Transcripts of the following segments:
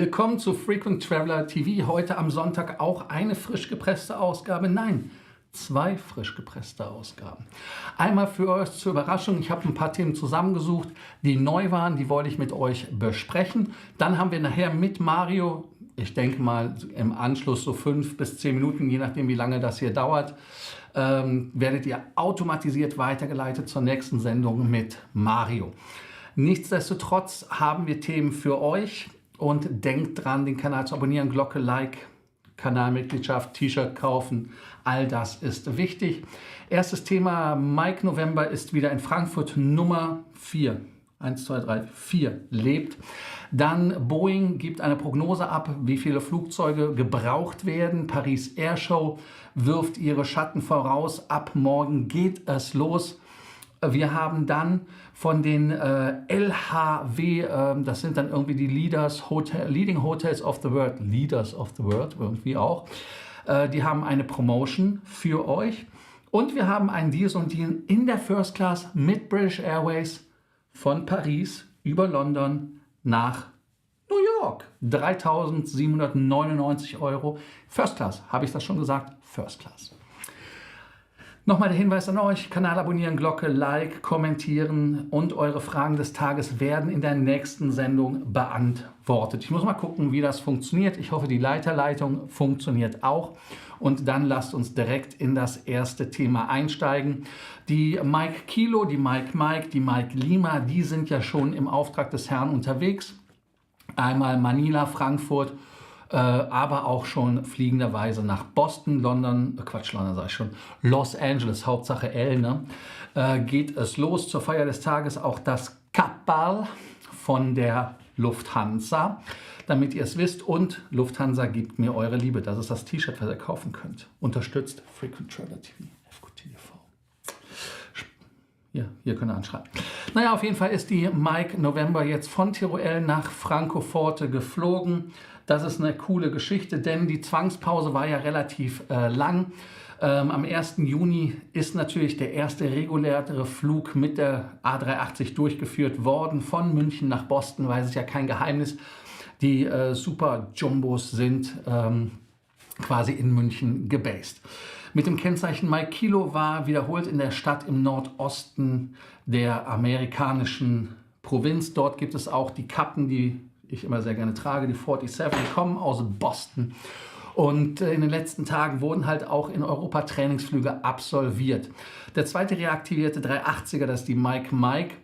Willkommen zu Frequent Traveler TV. Heute am Sonntag auch eine frisch gepresste Ausgabe. Nein, zwei frisch gepresste Ausgaben. Einmal für euch zur Überraschung. Ich habe ein paar Themen zusammengesucht, die neu waren. Die wollte ich mit euch besprechen. Dann haben wir nachher mit Mario, ich denke mal im Anschluss so 5 bis 10 Minuten, je nachdem wie lange das hier dauert, werdet ihr automatisiert weitergeleitet zur nächsten Sendung mit Mario. Nichtsdestotrotz haben wir Themen für euch. Und denkt dran, den Kanal zu abonnieren, Glocke, Like, Kanalmitgliedschaft, T-Shirt kaufen. All das ist wichtig. Erstes Thema, Mike November ist wieder in Frankfurt Nummer 4. 1, 2, 3, 4 lebt. Dann Boeing gibt eine Prognose ab, wie viele Flugzeuge gebraucht werden. Paris Air Show wirft ihre Schatten voraus. Ab morgen geht es los. Wir haben dann von den LHW, das sind dann irgendwie die Leading Hotels of the World, Leaders of the World irgendwie auch, die haben eine Promotion für euch. Und wir haben einen Deal und Deal in der First Class mit British Airways von Paris über London nach New York. 3.799 €. First Class, habe ich das schon gesagt? First Class. Nochmal der Hinweis an euch, Kanal abonnieren, Glocke, Like, kommentieren und eure Fragen des Tages werden in der nächsten Sendung beantwortet. Ich muss mal gucken, wie das funktioniert. Ich hoffe, die Leiterleitung funktioniert auch. Und dann lasst uns direkt in das erste Thema einsteigen. Die Mike Kilo, die Mike Mike, die Mike Lima, die sind ja schon im Auftrag des Herrn unterwegs. Einmal Manila, Frankfurt, aber auch schon fliegenderweise nach Boston, London sage ich schon, Los Angeles, Hauptsache L, ne? Geht es los zur Feier des Tages, auch das Kapal von der Lufthansa, damit ihr es wisst. Und Lufthansa gibt mir eure Liebe, das ist das T-Shirt, was ihr kaufen könnt. Unterstützt Frequent Traveler TV, FQTV. Ja, hier könnt ihr anschreiben. Naja, auf jeden Fall ist die Mike November jetzt von Teruel nach Francoforte geflogen. Das ist eine coole Geschichte, denn die Zwangspause war ja relativ lang. Am 1. Juni ist natürlich der erste reguläre Flug mit der A380 durchgeführt worden von München nach Boston, weil es ist ja kein Geheimnis. Die Super Jumbos sind quasi in München gebased. Mit dem Kennzeichen Mike Kilo war wiederholt in der Stadt im Nordosten der amerikanischen Provinz. Dort gibt es auch die Kappen, die ich immer sehr gerne trage, die 47, die kommen aus Boston. Und in den letzten Tagen wurden halt auch in Europa Trainingsflüge absolviert. Der zweite reaktivierte 380er, das ist die Mike Mike,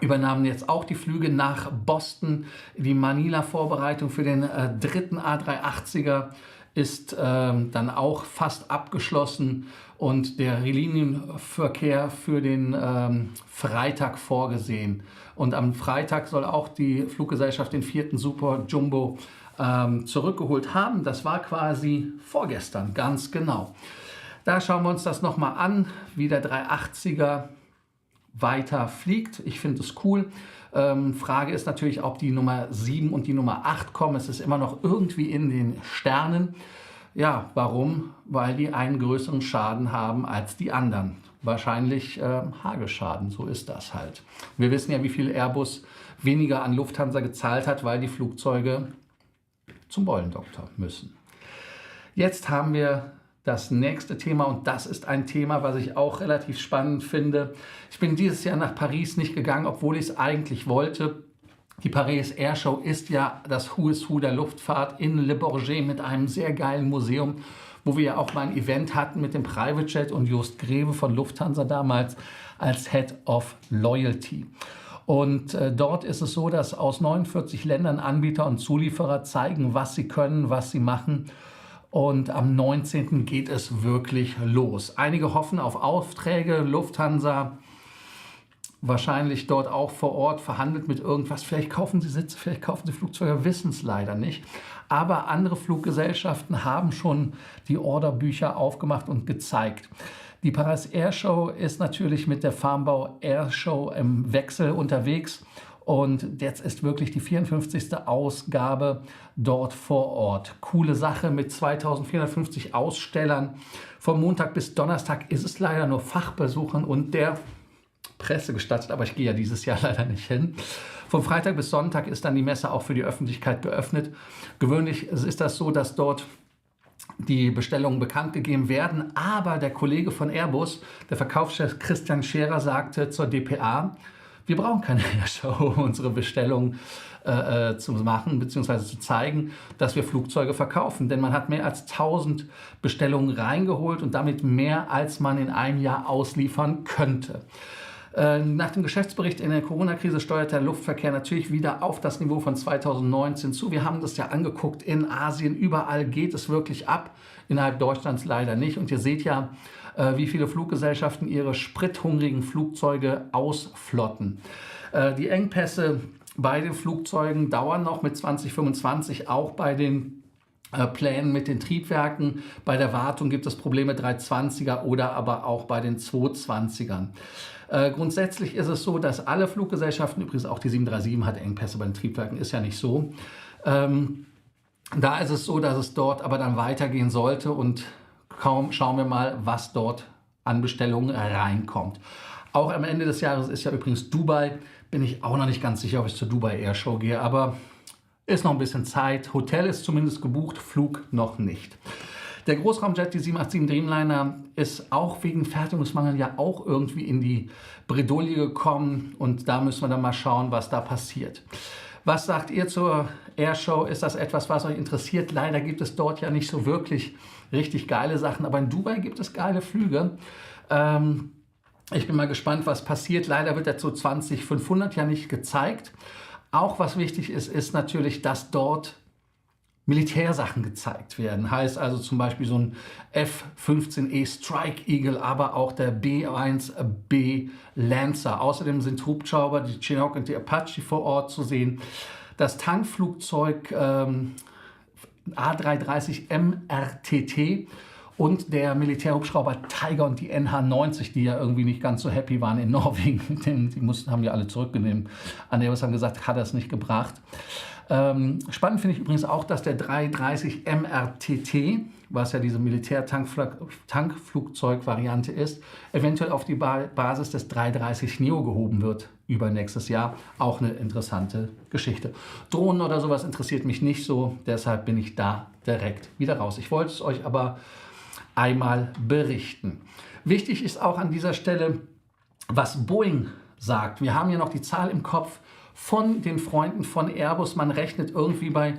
übernahmen jetzt auch die Flüge nach Boston. Die Manila-Vorbereitung für den dritten A380er ist dann auch fast abgeschlossen und der Linienverkehr für den Freitag vorgesehen. Und am Freitag soll auch die Fluggesellschaft den 4. Super Jumbo zurückgeholt haben. Das war quasi vorgestern, ganz genau. Da schauen wir uns das nochmal an, wie der 380er weiter fliegt. Ich finde es cool. Frage ist natürlich, ob die Nummer 7 und die Nummer 8 kommen. Es ist immer noch irgendwie in den Sternen. Ja, warum? Weil die einen größeren Schaden haben als die anderen. Wahrscheinlich Hagelschaden, so ist das halt. Wir wissen ja, wie viel Airbus weniger an Lufthansa gezahlt hat, weil die Flugzeuge zum Beulendoktor müssen. Jetzt haben wir das nächste Thema und das ist ein Thema, was ich auch relativ spannend finde. Ich bin dieses Jahr nach Paris nicht gegangen, obwohl ich es eigentlich wollte. Die Paris Air Show ist ja das Who is Who der Luftfahrt in Le Bourget mit einem sehr geilen Museum, wo wir ja auch mal ein Event hatten mit dem Private Jet und Just Greve von Lufthansa damals als Head of Loyalty. Und dort ist es so, dass aus 49 Ländern Anbieter und Zulieferer zeigen, was sie können, was sie machen. Und am 19. geht es wirklich los. Einige hoffen auf Aufträge. Lufthansa wahrscheinlich dort auch vor Ort verhandelt mit irgendwas. Vielleicht kaufen sie Sitze, vielleicht kaufen sie Flugzeuge, wissen es leider nicht. Aber andere Fluggesellschaften haben schon die Orderbücher aufgemacht und gezeigt. Die Paris Air Show ist natürlich mit der Farnborough Air Show im Wechsel unterwegs. Und jetzt ist wirklich die 54. Ausgabe dort vor Ort. Coole Sache mit 2450 Ausstellern. Vom Montag bis Donnerstag ist es leider nur Fachbesuchern und der Presse gestattet, aber ich gehe ja dieses Jahr leider nicht hin. Von Freitag bis Sonntag ist dann die Messe auch für die Öffentlichkeit geöffnet. Gewöhnlich ist das so, dass dort die Bestellungen bekannt gegeben werden, aber der Kollege von Airbus, der Verkaufschef Christian Scherer, sagte zur dpa, wir brauchen keine Airshow, um unsere Bestellungen zu machen bzw. zu zeigen, dass wir Flugzeuge verkaufen. Denn man hat mehr als 1000 Bestellungen reingeholt und damit mehr, als man in einem Jahr ausliefern könnte. Nach dem Geschäftsbericht in der Corona-Krise steuert der Luftverkehr natürlich wieder auf das Niveau von 2019 zu. Wir haben das ja angeguckt in Asien, überall geht es wirklich ab, innerhalb Deutschlands leider nicht. Und ihr seht ja, wie viele Fluggesellschaften ihre sprithungrigen Flugzeuge ausflotten. Die Engpässe bei den Flugzeugen dauern noch mit 2025, auch bei den Plänen mit den Triebwerken. Bei der Wartung gibt es Probleme 320er oder aber auch bei den 220ern. Grundsätzlich ist es so, dass alle Fluggesellschaften, übrigens auch die 737 hat Engpässe bei den Triebwerken, ist ja nicht so. Da ist es so, dass es dort aber dann weitergehen sollte und schauen wir mal, was dort an Bestellungen reinkommt. Auch am Ende des Jahres ist ja übrigens Dubai, bin ich auch noch nicht ganz sicher, ob ich zur Dubai Airshow gehe, aber ist noch ein bisschen Zeit. Hotel ist zumindest gebucht, Flug noch nicht. Der Großraumjet, die 787 Dreamliner, ist auch wegen Fertigungsmangel ja auch irgendwie in die Bredouille gekommen und da müssen wir dann mal schauen, was da passiert. Was sagt ihr zur Airshow? Ist das etwas, was euch interessiert? Leider gibt es dort ja nicht so wirklich richtig geile Sachen, aber in Dubai gibt es geile Flüge. Ich bin mal gespannt, was passiert. Leider wird der 2500 ja nicht gezeigt. Auch was wichtig ist, ist natürlich, dass dort Militärsachen gezeigt werden. Heißt also zum Beispiel so ein F-15E Strike Eagle, aber auch der B-1B Lancer. Außerdem sind Hubschrauber, die Chinook und die Apache vor Ort zu sehen. Das Tankflugzeug A330 MRTT und der Militärhubschrauber Tiger und die NH90, die ja irgendwie nicht ganz so happy waren in Norwegen, denn haben ja alle zurückgenommen. An Airbus haben gesagt, hat er es nicht gebracht. Spannend finde ich übrigens auch, dass der 330 MRTT, was ja diese Militär-Tankflugzeug-Variante ist, eventuell auf die Basis des 330 Neo gehoben wird übernächstes Jahr. Auch eine interessante Geschichte. Drohnen oder sowas interessiert mich nicht so, deshalb bin ich da direkt wieder raus. Ich wollte es euch aber einmal berichten. Wichtig ist auch an dieser Stelle, was Boeing sagt. Wir haben ja noch die Zahl im Kopf von den Freunden von Airbus. Man rechnet irgendwie bei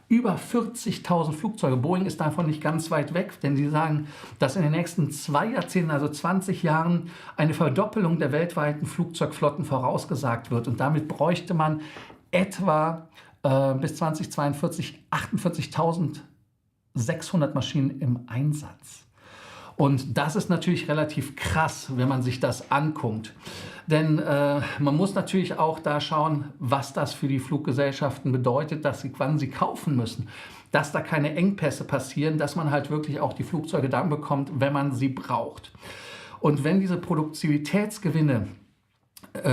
über 40.000 Flugzeuge. Boeing ist davon nicht ganz weit weg, denn sie sagen, dass in den nächsten 2 Jahrzehnten, also 20 Jahren, eine Verdoppelung der weltweiten Flugzeugflotten vorausgesagt wird. Und damit bräuchte man etwa bis 2042 48.600 Maschinen im Einsatz. Und das ist natürlich relativ krass, wenn man sich das anguckt. Denn man muss natürlich auch da schauen, was das für die Fluggesellschaften bedeutet, wann sie kaufen müssen. Dass da keine Engpässe passieren, dass man halt wirklich auch die Flugzeuge dann bekommt, wenn man sie braucht. Und wenn diese Produktivitätsgewinne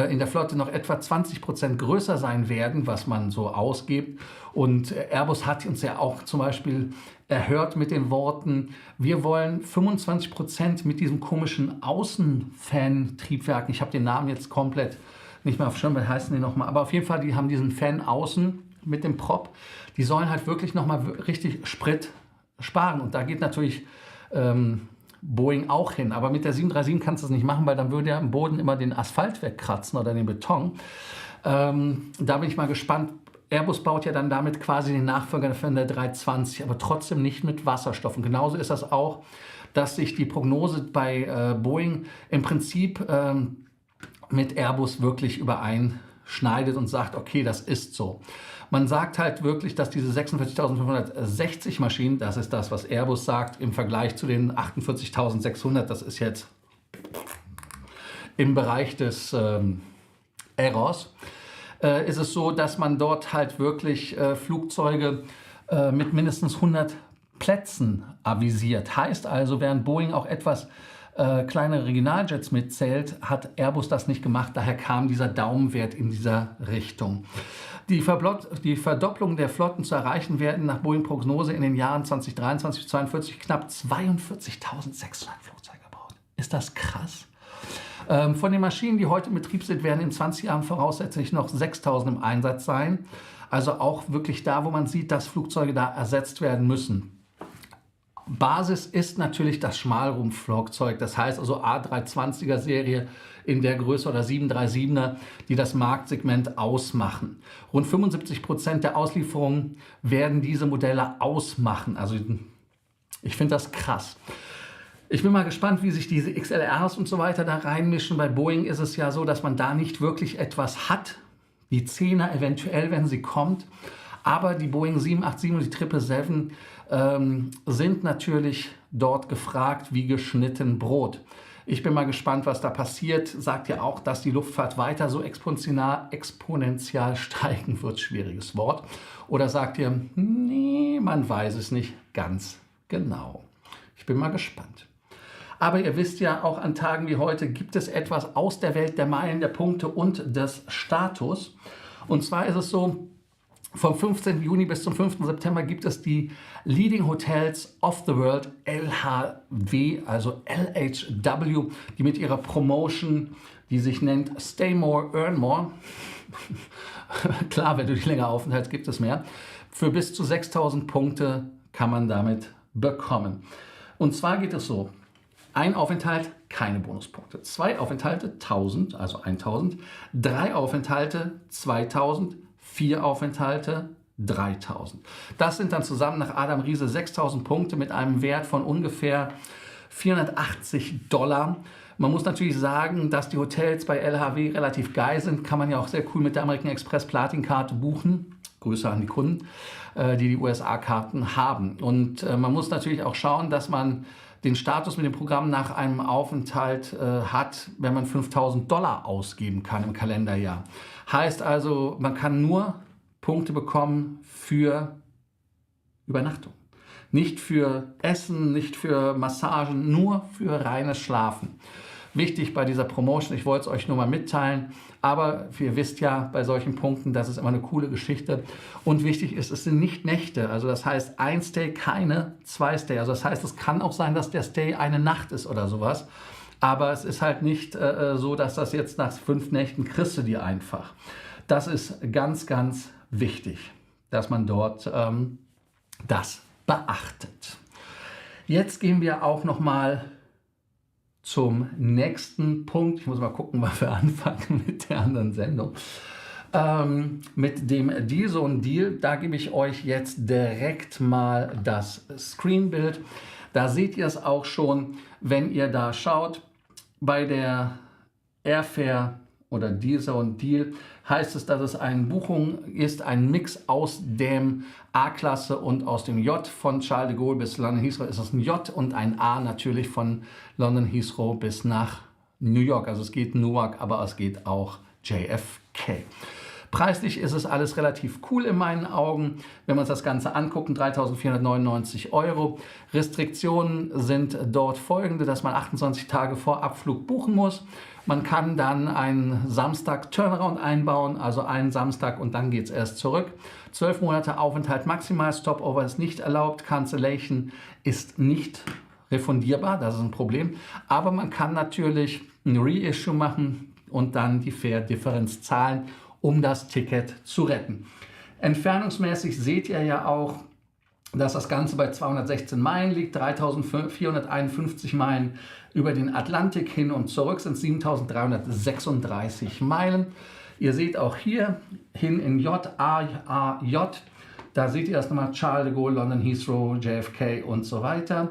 in der Flotte noch etwa 20% größer sein werden, was man so ausgibt. Und Airbus hat uns ja auch zum Beispiel erhört mit den Worten, wir wollen 25% mit diesem komischen Außenfan-Triebwerken, ich habe den Namen jetzt komplett nicht mehr auf Schirm, wie heißen die nochmal, aber auf jeden Fall, die haben diesen Fan außen mit dem Prop, die sollen halt wirklich nochmal richtig Sprit sparen. Und da geht natürlich Boeing auch hin. Aber mit der 737 kannst du es nicht machen, weil dann würde ja im Boden immer den Asphalt wegkratzen oder den Beton. Da bin ich mal gespannt. Airbus baut ja dann damit quasi den Nachfolger von der 320, aber trotzdem nicht mit Wasserstoff. Und genauso ist das auch, dass sich die Prognose bei Boeing im Prinzip mit Airbus wirklich übereinschneidet und sagt, okay, das ist so. Man sagt halt wirklich, dass diese 46.560 Maschinen, das ist das, was Airbus sagt, im Vergleich zu den 48.600, das ist jetzt im Bereich des Errors, ist es so, dass man dort halt wirklich Flugzeuge mit mindestens 100 Plätzen avisiert. Heißt also, während Boeing auch etwas kleinere Regionaljets mitzählt, hat Airbus das nicht gemacht. Daher kam dieser Daumenwert in dieser Richtung. Die Verdopplung der Flotten zu erreichen werden nach Boeing-Prognose in den Jahren 2023 bis 2042 knapp 42.600 Flugzeuge gebaut. Ist das krass? Von den Maschinen, die heute in Betrieb sind, werden in 20 Jahren voraussichtlich noch 6000 im Einsatz sein. Also auch wirklich da, wo man sieht, dass Flugzeuge da ersetzt werden müssen. Basis ist natürlich das Schmalrumpfflugzeug, das heißt also A320er Serie in der Größe oder 737er, die das Marktsegment ausmachen. Rund 75% der Auslieferungen werden diese Modelle ausmachen. Also ich finde das krass. Ich bin mal gespannt, wie sich diese XLRs und so weiter da reinmischen. Bei Boeing ist es ja so, dass man da nicht wirklich etwas hat. Die 10er eventuell, wenn sie kommt. Aber die Boeing 787 und die 777 sind natürlich dort gefragt wie geschnitten Brot. Ich bin mal gespannt, was da passiert. Sagt ja auch, dass die Luftfahrt weiter so exponentiell steigen wird. Schwieriges Wort. Oder sagt ihr, nee, man weiß es nicht ganz genau. Ich bin mal gespannt. Aber ihr wisst ja, auch an Tagen wie heute gibt es etwas aus der Welt der Meilen, der Punkte und des Status. Und zwar ist es so, vom 15. Juni bis zum 5. September gibt es die Leading Hotels of the World, LHW, also LHW, die mit ihrer Promotion, die sich nennt Stay More, Earn More, klar, wenn du dich länger aufenthaltst, gibt es mehr, für bis zu 6000 Punkte kann man damit bekommen. Und zwar geht es so, ein Aufenthalt, keine Bonuspunkte, 2 Aufenthalte, 1000, also 1000, 3 Aufenthalte, 2000, 4 Aufenthalte, 3000. Das sind dann zusammen nach Adam Riese 6000 Punkte mit einem Wert von ungefähr $480. Man muss natürlich sagen, dass die Hotels bei LHW relativ geil sind. Kann man ja auch sehr cool mit der American Express Platin-Karte buchen. Grüße an die Kunden, die die USA-Karten haben. Und man muss natürlich auch schauen, dass man den Status mit dem Programm nach einem Aufenthalt hat, wenn man $5000 ausgeben kann im Kalenderjahr. Heißt also, man kann nur Punkte bekommen für Übernachtung. Nicht für Essen, nicht für Massagen, nur für reines Schlafen. Wichtig bei dieser Promotion, ich wollte es euch nur mal mitteilen, aber ihr wisst ja bei solchen Punkten, das ist immer eine coole Geschichte. Und wichtig ist, es sind nicht Nächte, also das heißt ein Stay, keine 2 Stay. Also das heißt, es kann auch sein, dass der Stay eine Nacht ist oder sowas. Aber es ist halt nicht so, dass das jetzt nach 5 Nächten kriegst du die einfach. Das ist ganz, ganz wichtig, dass man dort das beachtet. Jetzt gehen wir auch noch mal zum nächsten Punkt. Ich muss mal gucken, wann wir anfangen mit der anderen Sendung. Mit dem Deal. Da gebe ich euch jetzt direkt mal das Screenbild. Da seht ihr es auch schon, wenn ihr da schaut. Bei der Airfare oder Deal heißt es, dass es eine Buchung ist, ein Mix aus dem A-Klasse und aus dem J. Von Charles de Gaulle bis London Heathrow ist es ein J und ein A natürlich von London Heathrow bis nach New York. Also es geht Newark, aber es geht auch JFK. Preislich ist es alles relativ cool in meinen Augen. Wenn wir uns das Ganze angucken, 3.499 €. Restriktionen sind dort folgende, dass man 28 Tage vor Abflug buchen muss. Man kann dann einen Samstag-Turnaround einbauen, also einen Samstag und dann geht es erst zurück. 12 Monate Aufenthalt maximal, Stopover ist nicht erlaubt, Cancellation ist nicht refundierbar, das ist ein Problem. Aber man kann natürlich ein Reissue machen und dann die Fare-Differenz zahlen, um das Ticket zu retten. Entfernungsmäßig seht ihr ja auch, dass das Ganze bei 216 Meilen liegt, 3.451 Meilen über den Atlantik hin und zurück sind 7.336 Meilen. Ihr seht auch hier hin in JAJ, da seht ihr das nochmal, Charles de Gaulle, London Heathrow, JFK und so weiter.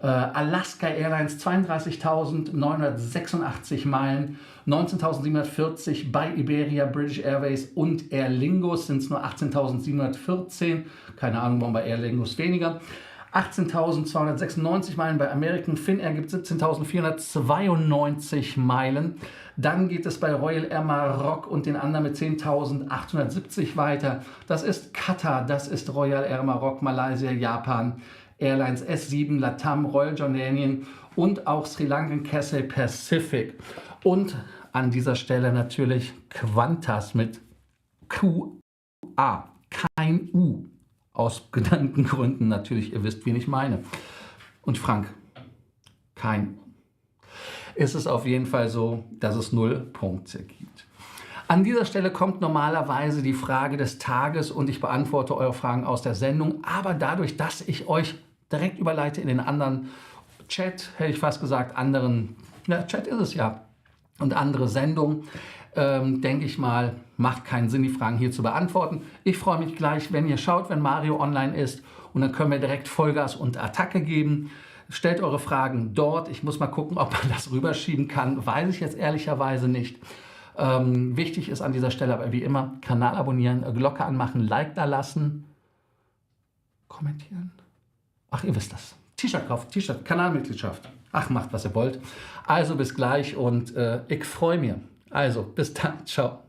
Alaska Airlines 32.986 Meilen, 19.740 bei Iberia, British Airways und Aer Lingus sind es nur 18.714. Keine Ahnung, warum bei Aer Lingus weniger. 18.296 Meilen bei American, Finnair gibt 17.492 Meilen. Dann geht es bei Royal Air Maroc und den anderen mit 10.870 weiter. Das ist Qatar, das ist Royal Air Maroc, Malaysia, Japan, Airlines S7, LATAM, Royal Jordanian und auch Sri Lankan Cathay Pacific. Und an dieser Stelle natürlich Qantas mit QA, kein U. Aus genannten Gründen natürlich, ihr wisst, wen ich meine. Und Frank, kein. ist es auf jeden Fall so, dass es 0 Punkte gibt. An dieser Stelle kommt normalerweise die Frage des Tages und ich beantworte eure Fragen aus der Sendung. Aber dadurch, dass ich euch direkt überleite in den anderen Chat, hätte ich fast gesagt, Chat ist es ja, und andere Sendungen, denke ich mal, macht keinen Sinn, die Fragen hier zu beantworten. Ich freue mich gleich, wenn ihr schaut, wenn Mario online ist und dann können wir direkt Vollgas und Attacke geben. Stellt eure Fragen dort. Ich muss mal gucken, ob man das rüberschieben kann. Weiß ich jetzt ehrlicherweise nicht. Wichtig ist an dieser Stelle aber wie immer, Kanal abonnieren, Glocke anmachen, Like da lassen, kommentieren. Ach, ihr wisst das. T-Shirt kaufen, T-Shirt, Kanalmitgliedschaft. Ach, macht, was ihr wollt. Also bis gleich und ich freue mich. Also, bis dann. Ciao.